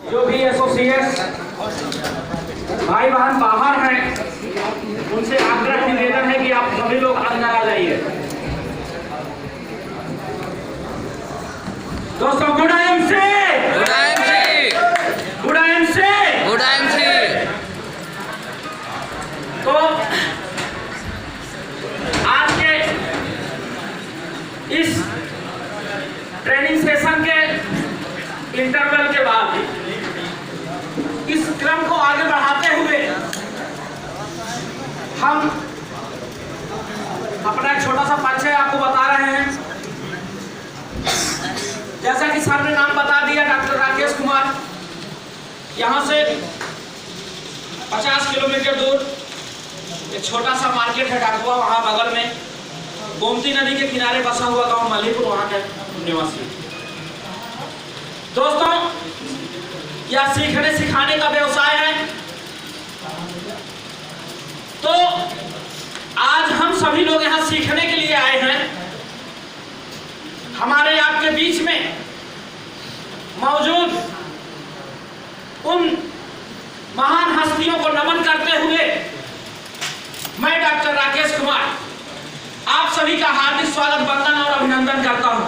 जो भी एसोसिएट भाई बहन बाहर हैं, उनसे आग्रह निवेदन है कि आप सभी लोग अंदर आ जाइए। दोस्तों good IMC, good IMC, good IMC, good IMC. तो आज के इस ट्रेनिंग सेशन के इंटरवल के बाद इस क्रम को आगे बढ़ाते हुए हम अपना एक छोटा सा परिचय आपको बता रहे हैं। जैसा कि सर ने नाम बता दिया, डॉक्टर राकेश कुमार, यहाँ से 50 किलोमीटर दूर एक छोटा सा मार्केट है डाकुआ, वहाँ बगल में गोमती नदी के किनारे बसा हुआ गांव मलीपुर, वहाँ के निवासी। दोस्तों, यह सीखने सिखाने का व्यवसाय है। तो आज हम सभी लोग यहाँ सीखने के लिए आए हैं। हमारे आपके बीच में मौजूद उन महान हस्तियों को नमन करते हुए मैं डॉक्टर राकेश कुमार आप सभी का हार्दिक स्वागत, वंदन और अभिनंदन करता हूं।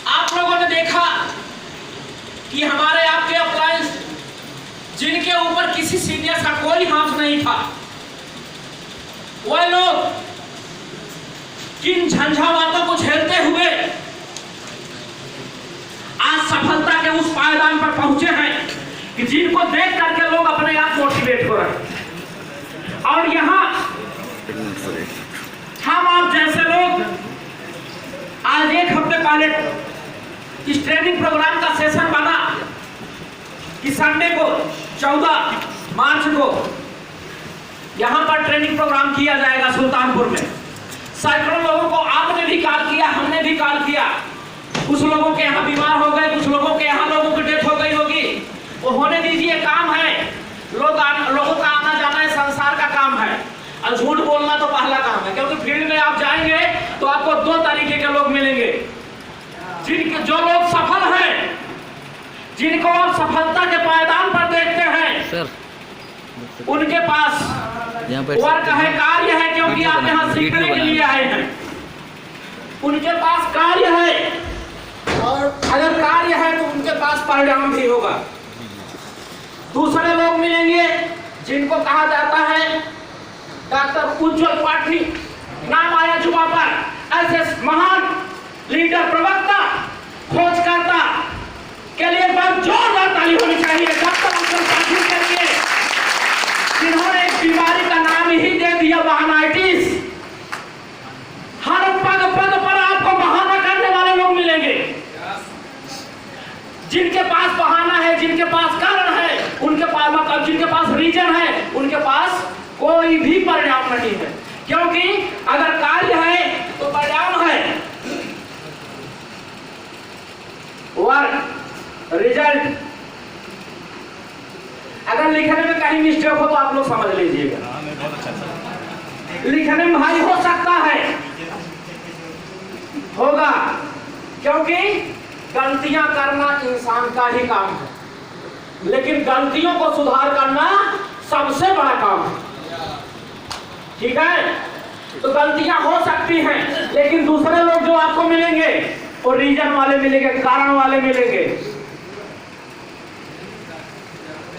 आप लोगों ने देखा कि हमारे आपके अप्लायंस जिनके ऊपर किसी सीनियर का कोई हाथ नहीं था, वह लोग किन झंझावातों को झेलते हुए आज सफलता के उस पायदान पर पहुंचे हैं कि जिनको देख करके लोग अपने आप मोटिवेट हो रहे हैं। और यहाँ हम आप जैसे लोग आज एक हफ्ते पहले इस ट्रेनिंग प्रोग्राम का सेशन बना कि संडे को 14 मार्च को यहाँ पर ट्रेनिंग प्रोग्राम किया जाएगा सुल्तानपुर में। सैकड़ों लोगों को आपने भी कॉल किया, हमने भी कॉल किया। कुछ लोगों के यहाँ बीमार हो गए, कुछ लोगों के यहाँ लोगों की डेथ हो गई होगी, वो होने दीजिए, काम है। लोगों का आना जाना है, संसार का काम है। और झूठ बोलना तो पहला काम है, क्योंकि फील्ड में आप जाएंगे तो आपको 2 तरीके के लोग मिलेंगे। जिनके जो लोग सफल हैं, जिनको आप सफलता के पायदान पर देखते हैं सर, उनके पास वर्क है, कार्य है, क्योंकि आप यहाँ सीखने के लिए आए हैं। उनके पास कार्य है, और अगर कार्य है तो उनके पास परिणाम भी होगा। दूसरे लोग मिलेंगे जिनको कहा जाता है डॉक्टर उज्जवल पाटनी, नाम आया जुबा पर। ऐसे महान लीडर, प्रवक्ता, खोजकर्ता के लिए बहुत जोरदार ताली होनी चाहिए। डॉक्टर उज्जवल पाटनी के लिए, जिन्होंने एक बीमारी का नाम ही दे दिया बहानाइटिस। हर पग पग पर आपको बहाना करने वाले लोग मिलेंगे। जिनके पास बहाना है, जिनके पास कारण है, उनके पास मतलब जिनके पास रीजन है, उनके पास कोई भी परिणाम नहीं है। क्योंकि अगर कार्य है तो परिणाम है, वर्क, रिजल्ट। अगर लिखने में कहीं मिस्टेक हो तो आप लोग समझ लीजिएगा, लिखने में भाई हो सकता है, होगा, क्योंकि गलतियां करना इंसान का ही काम है, लेकिन गलतियों को सुधार करना सबसे बड़ा काम है। ठीक है? तो गलतियां हो सकती हैं, लेकिन दूसरे लोग जो आपको मिलेंगे वो रीजन वाले मिलेंगे, कारण वाले मिलेंगे।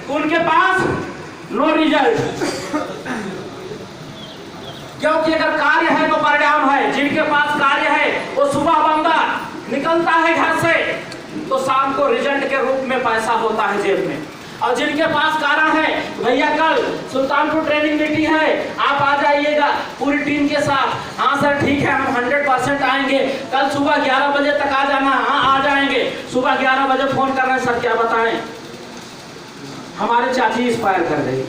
उनके पास नो रिजल्ट, क्योंकि अगर कार्य है तो परिणाम है। जिनके पास कार्य है वो सुबह बंदा निकलता है घर से तो शाम को रिजल्ट के रूप में पैसा होता है जेब में। और जिनके पास कारण है, भैया कल सुल्तानपुर ट्रेनिंग मीटिंग है, आप आ जाइएगा पूरी टीम के साथ। हाँ सर ठीक है, हम 100% आएंगे। कल सुबह 11 बजे तक आ जाना। हाँ आ जाएंगे। सुबह 11 बजे फोन कर रहे हैं, सर क्या बताएं, हमारे चाची एक्सपायर कर गई।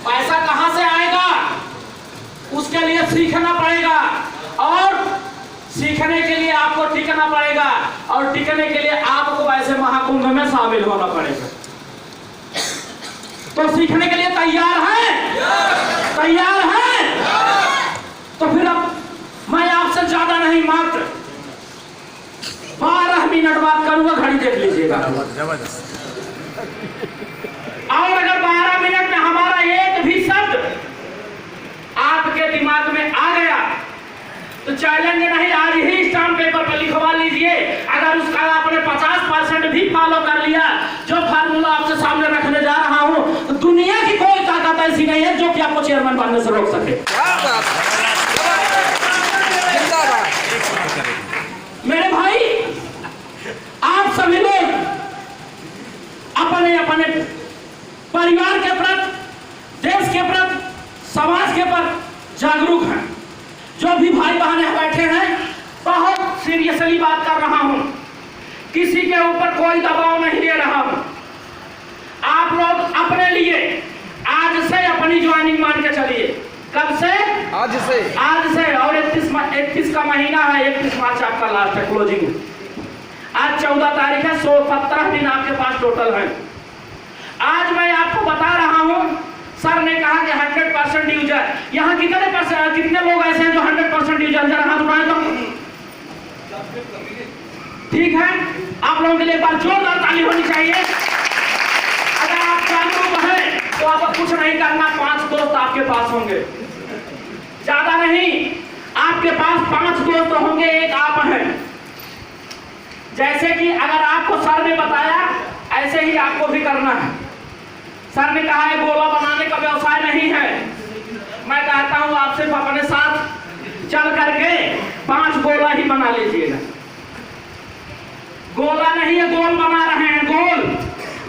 पैसा कहां से आएगा? उसके लिए सीखना पड़ेगा, और सीखने के लिए आपको टिकना पड़ेगा, और टिकने के लिए आपको ऐसे महाकुंभ में शामिल होना पड़ेगा। तो सीखने के लिए तैयार हैं? तैयार हैं? तो फिर अब मैं आपसे ज्यादा नहीं, मात्र बात करूंगा, घड़ी देख लीजिएगा। और अगर 12 मिनट में हमारा एक भी शब्द आपके दिमाग में आ गया तो चैलेंज नहीं, आज ही स्टाम्प पेपर पर लिखवा लीजिए। अगर उसका आपने 50% भी फॉलो कर लिया, जो फार्मूला आपके सामने रखने जा रहा हूं, तो दुनिया की कोई ताकत ऐसी नहीं है जो कि आपको चेयरमैन बनने से रोक सके। मेरे भाई, आप सभी लोग अपने अपने परिवार के प्रति, देश के प्रति, समाज के प्रति जागरूक हैं। जो भी भाई बहन बैठे हैं, बहुत सीरियसली बात कर रहा हूं, किसी के ऊपर कोई दबाव नहीं दे रहा हूं। आप लोग अपने लिए आज से अपनी ज्वाइनिंग मान के चलिए। कब से? आज से। और 31 का महीना है, 31 मार्च आपका लास्ट है, क्लोजिंग। आज 14 तारीख है, 17 दिन आपके पास टोटल है। आज मैं आपको बता रहा हूं, सर ने कहा कि 100% यूजर, यहाँ कितने लोग ऐसे हैं जो 100% यूजर? जरा हाथ उठाएं तो। ठीक है, आप लोगों के लिए एक बार जोरदार ताली होनी चाहिए। अगर आप जागरूक हैं तो आपको कुछ नहीं करना, 5 दोस्त आपके पास होंगे, ज्यादा नहीं। आपके पास 5 दोस्त होंगे, एक आप हैं। जैसे कि अगर आपको सर ने बताया, ऐसे ही आपको भी करना है। सर ने कहा है गोला बनाने का व्यवसाय नहीं है। मैं कहता हूं आप सिर्फ अपने साथ चल करके 5 गोला ही बना लीजिएगा। गोला नहीं है, गोल बना रहे हैं, गोल।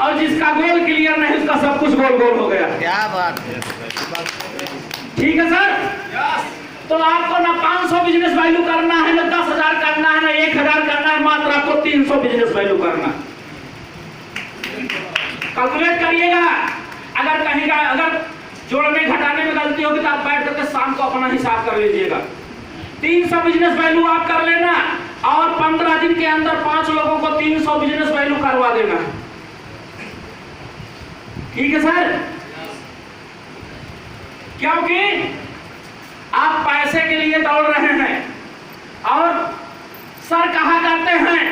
और जिसका गोल क्लियर नहीं, उसका सब कुछ गोल गोल हो गया। क्या बात है। ठीक है सर। तो आपको ना 500 बिजनेस वैल्यू करना है, ना 10,000 करना है, ना 1,000 करना है, मात्र आपको 300 बिजनेस वैल्यू करना है। कैलकुलेट करिएगा। अगर कहीं का अगर जोड़ने घटाने में गलती होगी तो आप बैठ करके शाम को अपना हिसाब कर लीजिएगा। 300 बिजनेस वैल्यू आप कर लेना और 15 दिन के अंदर 5 लोगों को 300 बिजनेस वैल्यू करवा देना। ठीक है सर? क्योंकि आप पैसे के लिए दौड़ रहे हैं और सर कहा करते हैं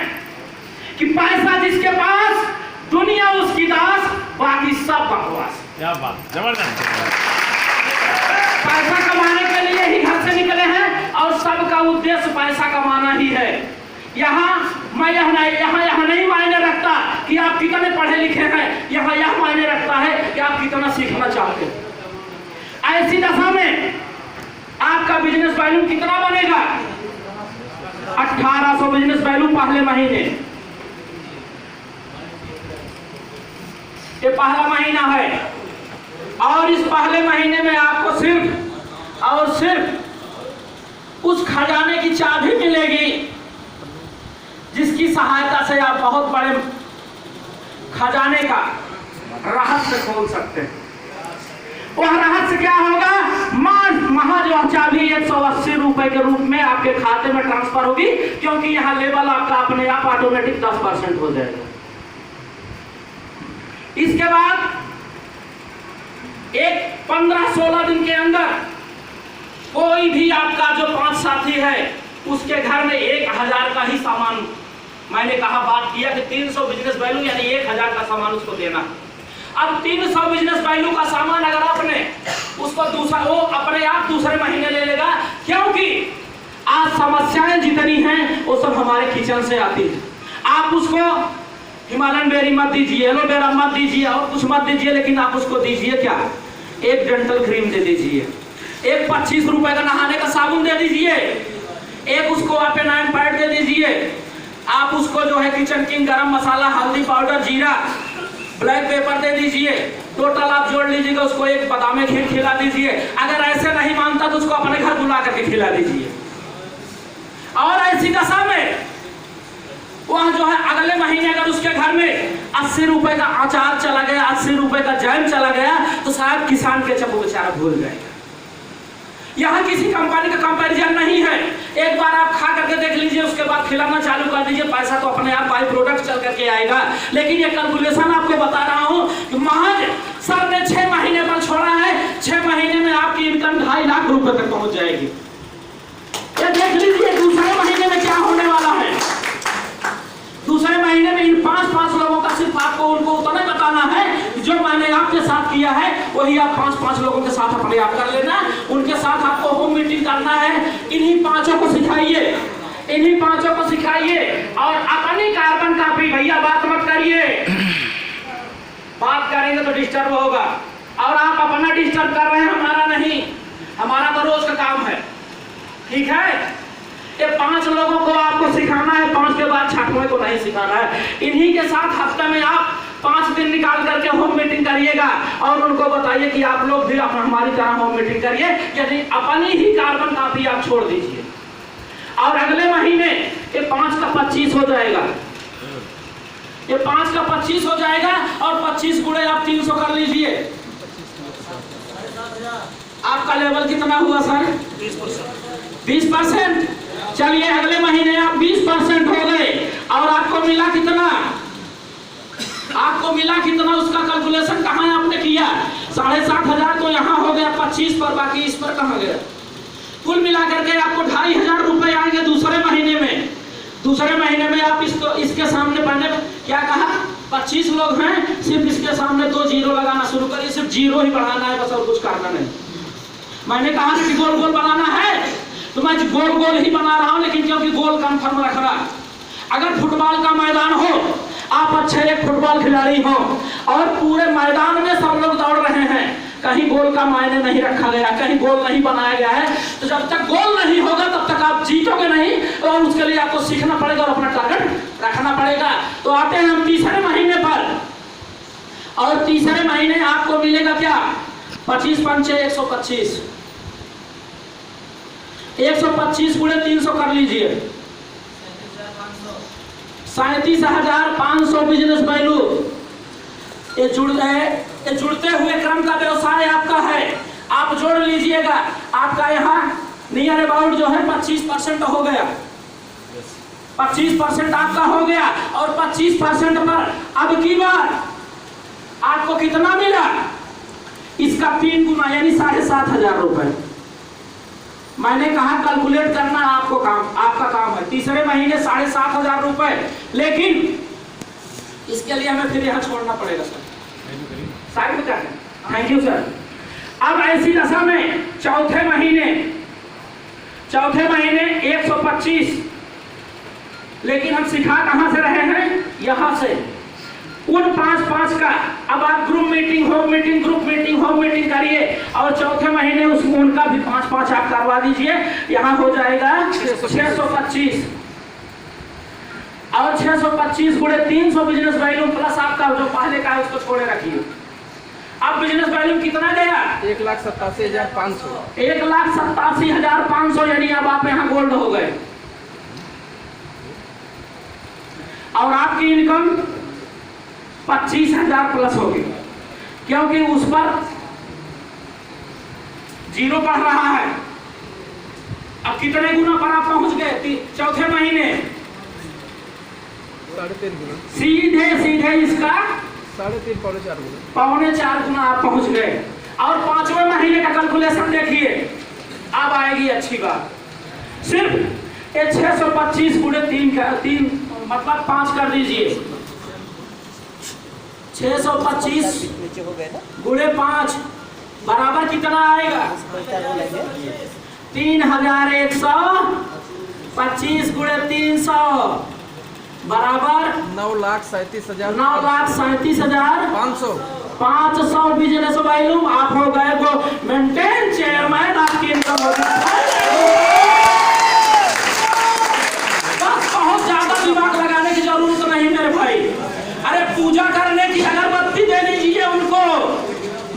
कि पैसा जिसके पास, दुनिया उसकी दास, बाकी सब बकवास। क्या बात, जबरदस्त। पैसा कमाने के लिए ही घर से निकले हैं और सबका उद्देश्य पैसा कमाना ही है। यहाँ यह नहीं मायने रखता कि आप कितने पढ़े लिखे हैं, यहाँ यह मायने रखता है कि आप कितना सीखना चाहते हैं। ऐसी दशा में आपका बिजनेस वैल्यू कितना बनेगा? 1800 बिजनेस वैल्यू पहले महीने। ये पहला महीना है और इस पहले महीने में आपको सिर्फ और सिर्फ उस खजाने की चाबी मिलेगी जिसकी सहायता से आप बहुत बड़े खजाने का रहस्य खोल सकते हैं। वह रहस्य क्या होगा? महज चाबी 180 रुपए के रूप में आपके खाते में ट्रांसफर होगी, क्योंकि यहाँ लेवल आपका अपने आप ऑटोमेटिक 10% हो जाएगा। इसके बाद एक 15-16 दिन के अंदर कोई भी आपका जो 5 साथी है उसके घर में 1000 का ही सामान, मैंने कहा बात किया कि 300 बिजनेस वैल्यू यानी 1000 का सामान उसको देना। अब 300 बिजनेस वैल्यू का सामान अगर आपने उसको वो अपने आप दूसरे महीने ले लेगा, क्योंकि आज समस्याएं जितनी हैं वो सब हमारे किचन से आती है। आप उसको हिमालयन बेरी मत दीजिए, एलोवेरा मत दीजिए और कुछ मत दीजिए, लेकिन आप उसको दीजिए क्या? एक डेंटल क्रीम दे दीजिए, एक 25 रुपए का नहाने का साबुन दे दीजिए, एक उसको आप नाइन पैड दे दीजिए, आप उसको जो है किचन किंग गरम मसाला, हल्दी पाउडर, जीरा, ब्लैक पेपर दे दीजिए। टोटल आप जोड़ लीजिएगा, उसको एक बादाम खीर खिला दीजिए। अगर ऐसे नहीं मानता तो उसको अपने घर बुला करके खिला दीजिए। और ऐसी दशा में वह जो है अगले महीने अगर उसके घर में 80 रुपए का अचार चला गया, 80 रुपए का जैम चला गया, तो शायद किसान के चप्पू बेचारा भूल जाएगा। यहाँ किसी कंपनी का कंपैरिजन नहीं है। एक बार आप खा करके देख लीजिए, उसके बाद खिलाना चालू कर दीजिए, पैसा तो अपने आप बाई प्रोडक्ट चल करके आएगा। लेकिन ये कैलकुलेशन आपको बता रहा हूँ कि महज सर ने 6 महीने पर छोड़ा है, 6 महीने में आपकी इनकम 2.5 लाख रुपए तक पहुंच जाएगी। ये देख लीजिए दूसरे महीने में क्या होने वाला है। दूसरे किया है वही आप 5-5 लोगों के साथ अपने आप कर लेना। उनके साथ आपको होम मीटिंग करना है। इन्हीं 5 को सिखाइए, इन्हीं 5 को सिखाइए। और अपनी कार्बन कॉपी, भैया बात मत करिए, बात करेंगे तो डिस्टर्ब होगा। और आप अपना डिस्टर्ब कर रहे हैं, हमारा नहीं, हमारा तो रोज का काम है, ठीक है। ये 5 लोगों को आपको सिखाना है, 5 के बाद 6वें को नहीं सिखाना है। इन्हीं के साथ हफ्ते में आप 5 दिन निकाल करके होम मीटिंग करिएगा और उनको बताइए कि आप लोग भी हमारी तरह होम मीटिंग करिए, यदि अपनी ही कार्बन कॉपी आप छोड़ दीजिए। और अगले महीने ये 5 का 25 हो जाएगा, ये 5 का 25 हो जाएगा और 25 गुणे आप 300 कर लीजिए। आपका लेवल कितना हुआ सर? 20%। चलिए अगले महीने आप 20% हो गए और आपको मिला कितना? आपको मिला कितना उसका कैलकुलेशन कहाँ आपने किया? 7,500 तो यहाँ हो गया 25 पर, बाकी इस पर कहाँ गया? कुल मिलाकर के आपको 2,500 रुपए आएंगे दूसरे महीने में। दूसरे महीने में आप इसको इसके सामने पहले क्या कहा? 25 लोग हैं, सिर्फ इसके सामने 2 जीरो लगाना शुरू करिए, सिर्फ जीरो ही बढ़ाना है बस, और कुछ करना नहीं। मैंने कहा कि गोल गोल बनाना है तो मैं गोल गोल ही बना रहा हूं, लेकिन क्योंकि गोल कन्फर्म रखना। अगर फुटबॉल का मैदान हो, आप अच्छे एक फुटबॉल खिलाड़ी हो और पूरे मैदान में सब लोग दौड़ रहे हैं, कहीं गोल का मायने नहीं रखा गया, कहीं गोल नहीं बनाया गया है, तो जब तक गोल नहीं होगा तब तक आप जीतोगे नहीं, और उसके लिए आपको सीखना पड़ेगा और अपना टारगेट रखना पड़ेगा। तो आते हैं हम तीसरे महीने पर, और तीसरे महीने आपको मिलेगा क्या? 25 पंचे 125, 125 गुणे 300 कर लीजिए, 37,500 बिजनेस वैल्यू। ये जुड़ते हुए क्रम का व्यवसाय आपका है, आप जोड़ लीजिएगा। आपका यहाँ नियर अबाउट जो है 25% हो गया, 25% आपका हो गया। और 25% पर अब की बार आपको कितना मिला? इसका 3 गुना यानी 7,500 रुपए। मैंने कहा कैलकुलेट करना आपको काम, आपका काम है। तीसरे महीने 7,500 रुपए, लेकिन इसके लिए हमें फिर यहाँ छोड़ना पड़ेगा सर, साइड में कर। Thank you sir. अब ऐसी दशा में चौथे महीने 125, लेकिन हम सिखा कहां से रहे हैं? यहां से। उन 5-5 का अब आप group meeting, home meeting, group meeting, home meeting करिए और चौथे महीने उनका भी 5-5 आप करवा दीजिए। यहाँ हो जाएगा 625 और 625 गुणे 300 बिजनेस वैल्यू प्लस आपका जो पहले का है उसको छोड़े रखिए। अब बिजनेस वैल्यू कितना गया? 1,87,500। 1,87,500 यानी अब आप यहाँ गोल्ड हो गए। और आपकी इनकम 25,000 प्लस होगी, क्योंकि उस पर जीरो बढ़ रहा है। अब कितने गुना पर आप पहुंच गए? चौथे महीने 3.5 गुना, सीधे इसका 3.5 पौने 4 गुना आप पहुंच गए। और 5वें महीने का कैलकुलेशन देखिए, अब आएगी अच्छी बात। सिर्फ ये 625 गुणे 3 मतलब 5 कर दीजिए। 625 गुणे 5 बराबर कितना आएगा? 3,125 गुणे 300 बराबर 9,37,500। 500 बिजनेस वैल्यू आप हो गए को मेंटेन चेयरमैन। आपकी इनकम हो बस, बहुत ज्यादा दिमाग लगाने की जरूरत नहीं मेरे भाई। अरे पूजा करने की अगरबत्ती दे दीजिए उनको,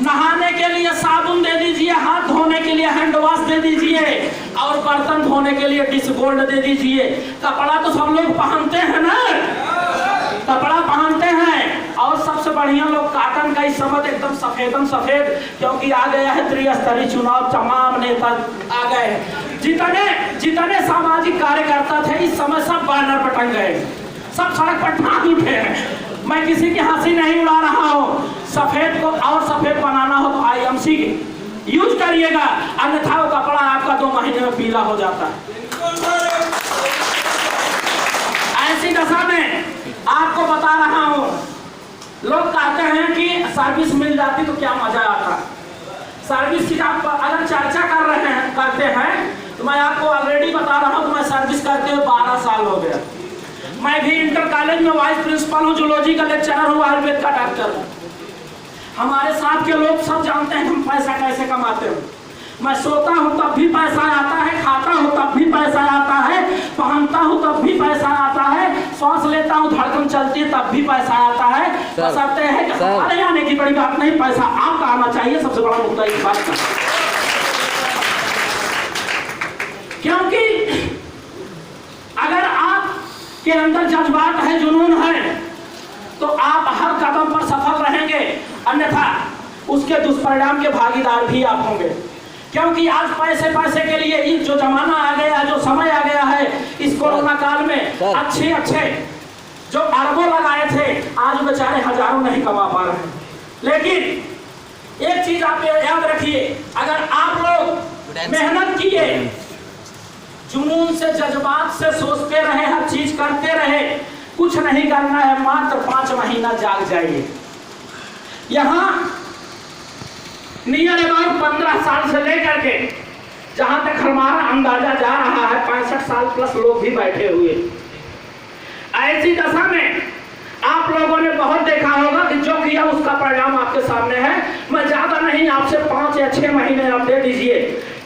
नहाने के लिए साबुन दे दीजिए, हाथ धोने के लिए हैंड वॉश दे दीजिए, और बर्तन धोने के लिए डिश गोल्ड दे दीजिए। कपड़ा तो सब लोग पहनते हैं ना, कपड़ा पहनते हैं। और सबसे बढ़िया लोग कॉटन का इस समय एकदम सफेदम सफेद, क्योंकि आ गया है त्रिस्तरीय चुनाव, तमाम नेता आ गए हैं। जितने सामाजिक कार्यकर्ता थे इस समय सब बैनर पर टंग गए, सब सड़क पर ठाक उठे हैं। मैं किसी की हंसी नहीं उड़ा रहा हूँ। सफेद को और सफेद बनाना हो तो IMC यूज करिएगा, अन्यथा वो कपड़ा आपका 2 महीने में पीला हो जाता है। ऐसी दशा में आपको बता रहा हूँ, लोग कहते हैं कि सर्विस मिल जाती तो क्या मजा आता। सर्विस की आप अगर चर्चा करते हैं तो मैं आपको ऑलरेडी बता रहा हूँ, मैं सर्विस करते हुए 12 साल हो गया। मैं भी इंटर कॉलेज में वाइस प्रिंसिपल हूँ, जूलॉजी का लेक्चरर हूँ, आयुर्वेद का डॉक्टर हूँ। हमारे साथ के लोग सब जानते हैं हम पैसा कैसे कमाते हैं। मैं सोता हूँ तब भी पैसा आता है, खाता हूँ तब भी पैसा आता है, पहनता हूँ तब भी पैसा आता है, सांस लेता हूँ धड़कन चलती है तब भी पैसा आता है। बशर्ते है कि हमारे आने की बड़ी बात नहीं, पैसा आपका आना चाहिए, सबसे बड़ा मुद्दा इस बात का। क्योंकि अगर आपके अंदर जज्बात है, जुनून है, तो आप हर कदम पर सफल रहेंगे, अन्यथा उसके दुष्परिणाम के भागीदार भी आप होंगे। क्योंकि आज पैसे के लिए ये जो जमाना आ गया, जो समय आ गया है इस कोरोना काल में, अच्छे जो अरबों लगाए थे आज बेचारे हजारों नहीं कमा पा रहे हैं। लेकिन एक चीज आप याद रखिए, अगर आप लोग मेहनत किए, जुनून से जज्बात से सोचते रहे, हर चीज करते रहे, कुछ नहीं करना है, मात्र 5 महीना जाग जाइए। यहाँ नियर अबाउट 15 साल से लेकर के जहां तक हमारा अंदाजा जा रहा है 65 साल प्लस लोग भी बैठे हुए। ऐसी दशा में आप लोगों ने बहुत देखा होगा कि जो किया उसका परिणाम आपके सामने है। मैं ज्यादा नहीं, आपसे 5 या 6 महीने आप दे दीजिए,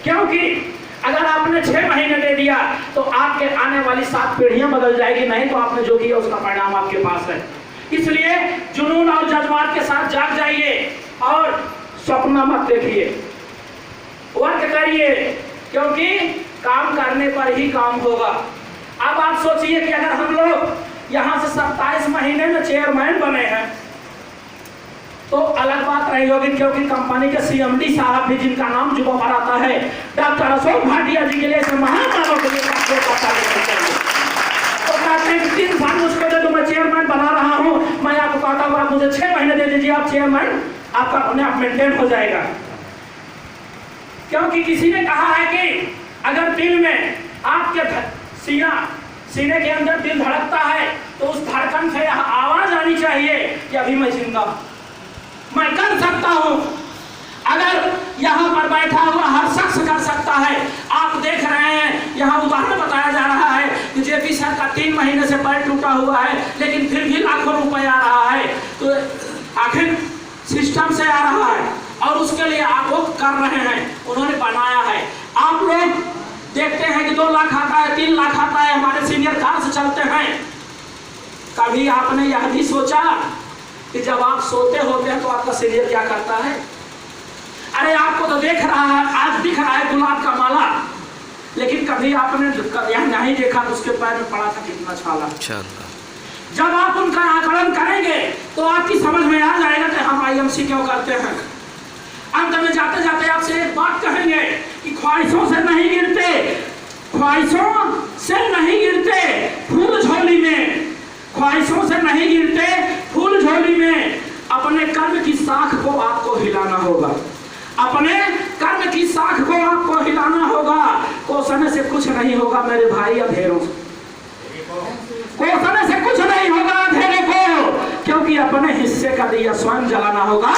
क्योंकि अगर आपने 6 महीने दे दिया तो आपके आने वाली 7 पीढ़ियां बदल जाएगी, नहीं तो आपने जो किया उसका परिणाम आपके पास है। इसलिए जुनून और जज्बात के साथ जाग जाइए और सपना मत देखिए, वर्क करिए, क्योंकि काम करने पर ही काम होगा। अब आप सोचिए कि अगर हम लोग यहाँ से 27 महीने में चेयरमैन बने हैं तो अलग बात रही होगी, क्योंकि कंपनी के CMD साहब भी, जिनका नाम जुबान पर आता है, डॉक्टर अशोक भाटिया जी के लिए महामानव के लिए तो कहते हैं कि 3 साल मुझको दे दो, मैं चेयरमैन बना रहा हूँ, मैं आपको कहता हूँ आप मुझे 6 महीने दे दीजिए, आप चेयरमैन आपका अपने आप मेंटेन हो जाएगा। क्योंकि किसी ने कहा है कि अगर दिल में आपके सीने के अंदर दिल धड़कता है तो उस धड़कन से आवाज आनी चाहिए कि अभी मैं जिंदा, मैं कर सकता हूं। अगर यहाँ पर बैठा हुआ हर शख्स कर सकता है। आप देख रहे हैं यहाँ उदाहरण बताया जा रहा है कि JP सर का 3 महीने से पैर टूटा हुआ है, लेकिन फिर भी लाखों रुपए आ रहा है, तो आखिर सिस्टम से आ रहा है और उसके लिए आप लोग कर रहे हैं, उन्होंने बनाया है। आप लोग देखते हैं कि 2 लाख आता है, 3 लाख आता है, हमारे सीनियर कार से चलते हैं। कभी आपने यह भी सोचा कि जब आप सोते होते हैं तो आपका सीनियर क्या करता है? अरे आपको तो देख रहा है, आज दिख रहा है गुलाब का माला, लेकिन कभी आपने यह नहीं देखा तो उसके पैर में पड़ा था कितना छाला। जब आप उनका आकलन करेंगे तो आपकी समझ में आ जाएगा कि हम IMC क्यों करते हैं। अंत में जाते जाते आपसे एक बात कहेंगे कि ख्वाहिशों से नहीं गिरते, ख्वाहिशों से नहीं गिरते फूल झोली में, ख्वाहिशों से नहीं गिरते फूल झोली में। अपने कर्म की साख को आपको हिलाना होगा, अपने कर्म की साख को आपको हिलाना होगा। कोसने से कुछ नहीं होगा मेरे भाई, अंधेरों से कोसने से कुछ नहीं होगा अंधेरे को, क्योंकि अपने हिस्से का दिया स्वयं जलाना होगा।